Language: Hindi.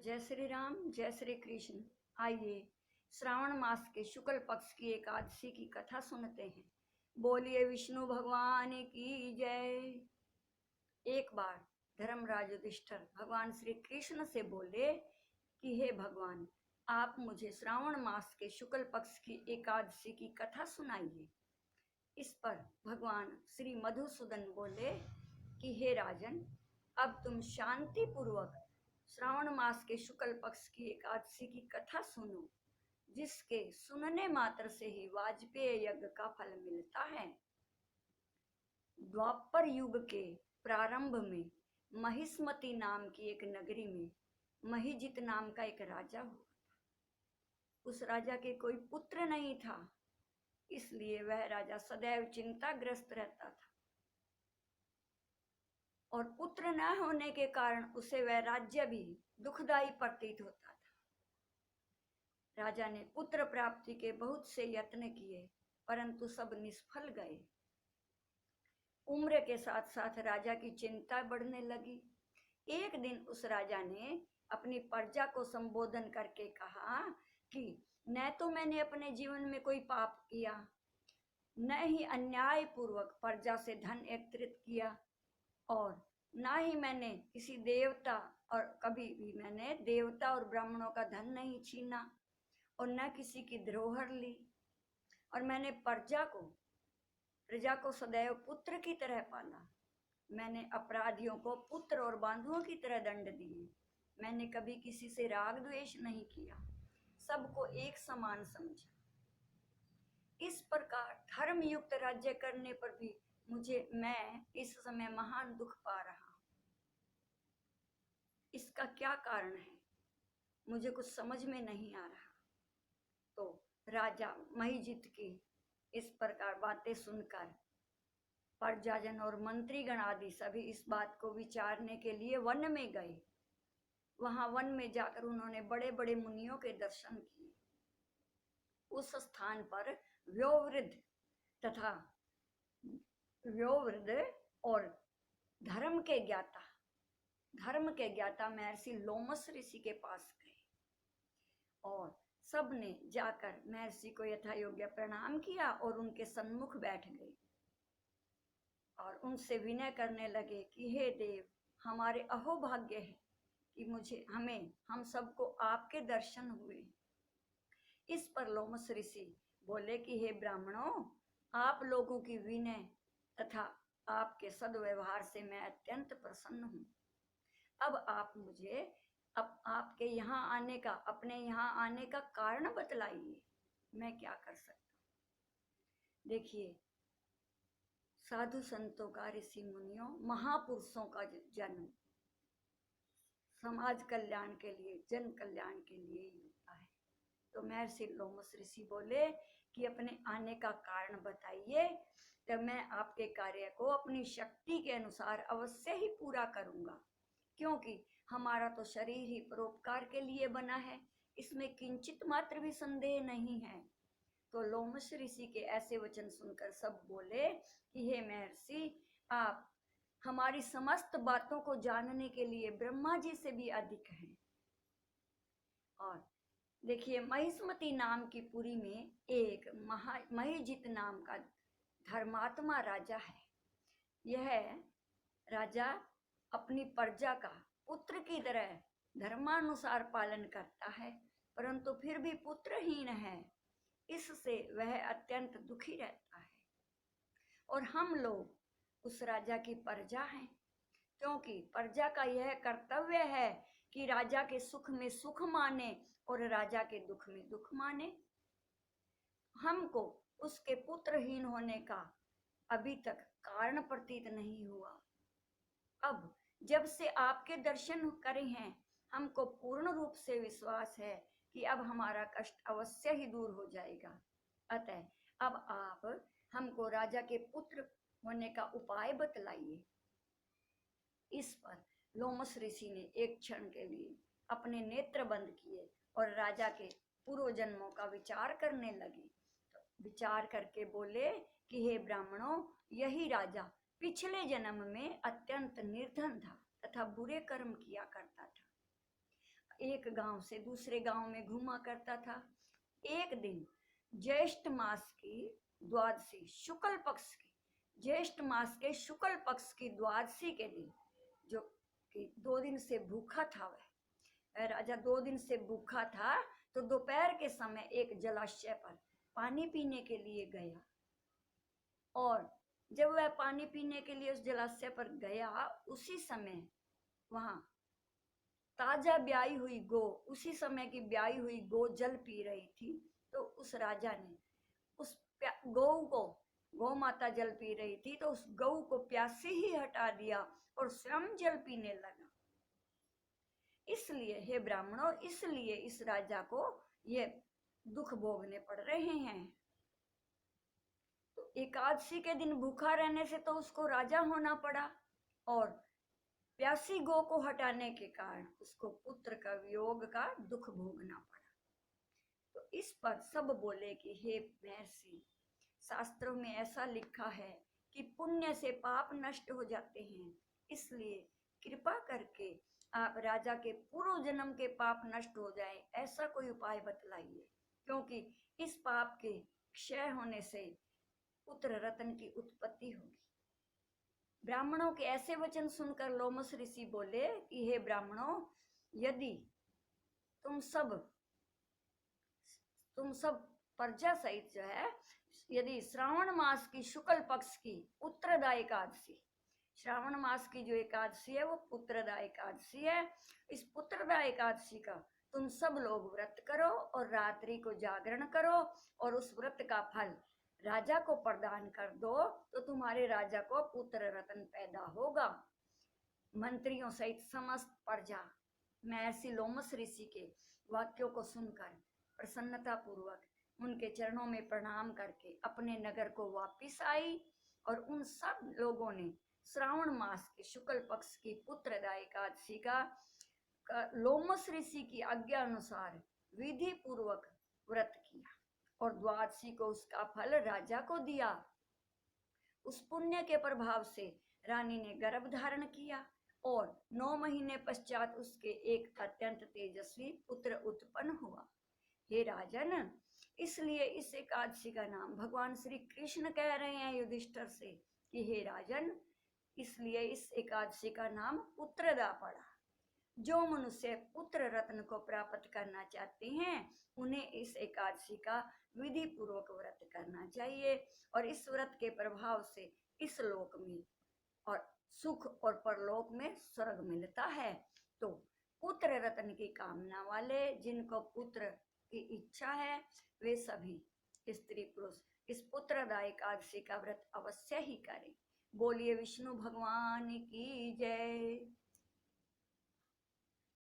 जय श्री राम, जय श्री कृष्ण। आइए श्रावण मास के शुक्ल पक्ष की एकादशी की कथा सुनते हैं। बोलिए विष्णु भगवान की जय। एक बार धर्मराज युधिष्ठिर भगवान श्री कृष्ण से बोले कि हे भगवान, आप मुझे श्रावण मास के शुक्ल पक्ष की एकादशी की कथा सुनाइए। इस पर भगवान श्री मधुसूदन बोले कि हे राजन, अब तुम शांति पूर्वक श्रावण मास के शुक्ल पक्ष की एकादशी की कथा सुनो, जिसके सुनने मात्र से ही वाजपेय यज्ञ का फल मिलता है। द्वापर युग के प्रारंभ में महिष्मति नाम की एक नगरी में महिजित नाम का एक राजा हुआ था। उस राजा के कोई पुत्र नहीं था, इसलिए वह राजा सदैव चिंताग्रस्त रहता था और पुत्र न होने के कारण उसे वह राज्य भी दुखदायी प्रतीत होता था। राजा ने पुत्र प्राप्ति के बहुत से यत्न किए, परंतु सब निष्फल गए। उम्र के साथ साथ राजा की चिंता बढ़ने लगी। एक दिन उस राजा ने अपनी प्रजा को संबोधन करके कहा कि न तो मैंने अपने जीवन में कोई पाप किया, न ही अन्याय पूर्वक प्रजा से धन एकत्रित किया, और ना ही मैंने किसी देवता और कभी भी मैंने देवता और ब्राह्मणों का धन नहीं छीना और न किसी की धरोहर ली, और मैंने प्रजा को सदैव पुत्र की तरह पाला। मैंने अपराधियों को पुत्र और बांधुओं की तरह दंड दिए। मैंने कभी किसी से राग द्वेष नहीं किया, सबको एक समान समझा। इस प्रकार धर्म युक्त राज्य करने पर भी मैं इस समय महान दुख पा रहा हूं। इसका क्या कारण है, मुझे कुछ समझ में नहीं आ रहा। तो राजा महिजित की इस प्रकार बातें सुनकर प्रजाजन और मंत्रीगण आदि सभी इस बात को विचारने के लिए वन में गए। वहां वन में जाकर उन्होंने बड़े बड़े मुनियों के दर्शन किए। उस स्थान पर व्योवृद्ध और धर्म के ज्ञाता महर्षि लोमस ऋषि के पास गए और सब ने जाकर महर्षि को यथा योग्य प्रणाम किया और उनके सन्मुख बैठ गए और उनसे विनय करने लगे कि हे देव, हमारे अहोभाग्य है कि हम सबको आपके दर्शन हुए। इस पर लोमस ऋषि बोले कि हे ब्राह्मणों, आप लोगों की विनय तथा आपके सद्व्यवहार से मैं अत्यंत प्रसन्न हूँ। अब आप मुझे अपने यहाँ आने का कारण बतलाइए, मैं क्या कर सकता हूँ। देखिए, साधु संतों का, ऋषि मुनियों, महापुरुषों का जन्म समाज कल्याण के लिए, जन कल्याण के लिए ही होता है। तो महर्षि लोमस ऋषि बोले कि अपने आने का कारण बताइए, तो मैं आपके कार्य को अपनी शक्ति के अनुसार अवश्य ही पूरा करूंगा, क्योंकि हमारा तो शरीर ही परोपकार के लिए बना है, इसमें किंचित मात्र भी संदेह नहीं है। तो लोमस ऋषि के ऐसे वचन सुनकर सब बोले कि हे महर्षि, आप हमारी समस्त बातों को जानने के लिए ब्रह्मा जी से भी अधिक हैं। और देखिए, महिष्मति नाम की पुरी में एक महिजित नाम का धर्मात्मा राजा है। यह राजा अपनी प्रजा का पुत्र की तरह धर्मानुसार पालन करता है, परंतु फिर भी पुत्रहीन है। इससे वह अत्यंत दुखी रहता है और हम लोग उस राजा की प्रजा हैं, क्योंकि प्रजा का यह कर्तव्य है कि राजा के सुख में सुख माने और राजा के दुख में दुख माने। हमको उसके पुत्रहीन होने का अभी तक कारण प्रतीत नहीं हुआ। अब जब से आपके दर्शन करे हैं, हमको पूर्ण रूप से विश्वास है कि अब हमारा कष्ट अवश्य ही दूर हो जाएगा। अतः अब आप हमको राजा के पुत्र होने का उपाय बतलाइए। इस पर लोमस ऋषि ने एक क्षण के लिए अपने नेत्र बंद किए और राजा के पूर्व जन्मों का विचार करने लगे। तो विचार करके बोले कि हे ब्राह्मणों, यही राजा पिछले जन्म में अत्यंत निर्धन था तथा बुरे कर्म किया करता था। एक गांव से दूसरे गांव में घूमा करता था। एक दिन ज्येष्ठ मास की द्वादशी, शुक्ल पक्ष की, ज्येष्ठ मास के शुक्ल पक्ष की द्वादशी के दिन, जो कि 2 दिन से भूखा था, वह राजा 2 दिन से भूखा था, तो दोपहर के समय एक जलाशय पर पानी पीने के लिए गया। और जब वह पानी पीने के लिए उस जलाशय पर गया, उसी समय वहां ताजा ब्याई हुई गो, उसी समय की ब्याई हुई गो जल पी रही थी। तो उस राजा ने उस गौ को, गौ माता जल पी रही थी, तो उस गौ को प्यासे ही हटा दिया और स्वयं जल पीने लगा। इसलिए हे ब्राह्मणों, इसलिए इस राजा को ये दुख भोगने पड़ रहे हैं। तो एकादशी के दिन भूखा रहने से तो उसको राजा होना पड़ा, और प्यासी गौ को हटाने के कारण उसको पुत्र का वियोग का दुख भोगना पड़ा। तो इस पर सब बोले कि हे महर्षि, शास्त्रों में ऐसा लिखा है कि पुण्य से पाप नष्ट हो जाते हैं, इसलिए कृपा करके आप राजा के पूर्व जन्म के पाप नष्ट हो जाए, ऐसा कोई उपाय बतलाइए, क्योंकि इस पाप के क्षय होने से पुत्र रत्न की उत्पत्ति होगी। ब्राह्मणों के ऐसे वचन सुनकर लोमस ऋषि बोले कि हे ब्राह्मणों, यदि तुम सब प्रजा सहित जो है, यदि श्रावण मास की शुक्ल पक्ष की उत्तरदा एकादशी, श्रावण मास की जो एकादशी है वो पुत्रदा एकादशी है, इस पुत्रदा एकादशी का तुम सब लोग व्रत करो और रात्रि को जागरण करो, और उस व्रत का फल राजा को प्रदान कर दो, तो तुम्हारे राजा को पुत्र रत्न पैदा होगा। मंत्रियों सहित समस्त प्रजा महर्षि लोमस ऋषि के वाक्यों को सुनकर प्रसन्नता पूर्वक उनके चरणों में प्रणाम करके अपने नगर को वापिस आई, और उन सब लोगों ने श्रावण मास के शुक्ल पक्ष की पुत्रदा एकादशी का लोमस ऋषि की आज्ञा अनुसार विधि पूर्वक व्रत किया, और द्वादशी को उसका फल राजा को दिया। उस पुण्य के प्रभाव से रानी ने गर्भ धारण किया, और 9 महीने पश्चात उसके एक अत्यंत तेजस्वी पुत्र उत्पन्न हुआ। हे राजन, इसलिए इस एकादशी का नाम भगवान श्री कृष्ण कह रहे हैं युधिष्ठिर से कि हे राजन, इसलिए इस एकादशी का नाम पुत्रदा पड़ा। जो मनुष्य पुत्र रत्न को प्राप्त करना चाहते हैं, उन्हें इस एकादशी का विधि पूर्वक व्रत करना चाहिए, और इस व्रत के प्रभाव से इस लोक में और सुख और परलोक में स्वर्ग मिलता है। तो पुत्र रत्न की कामना वाले, जिनको पुत्र की इच्छा है, वे सभी स्त्री पुरुष इस पुत्रदा एकादशी का व्रत अवश्य ही करें। बोलिए विष्णु भगवान की जय।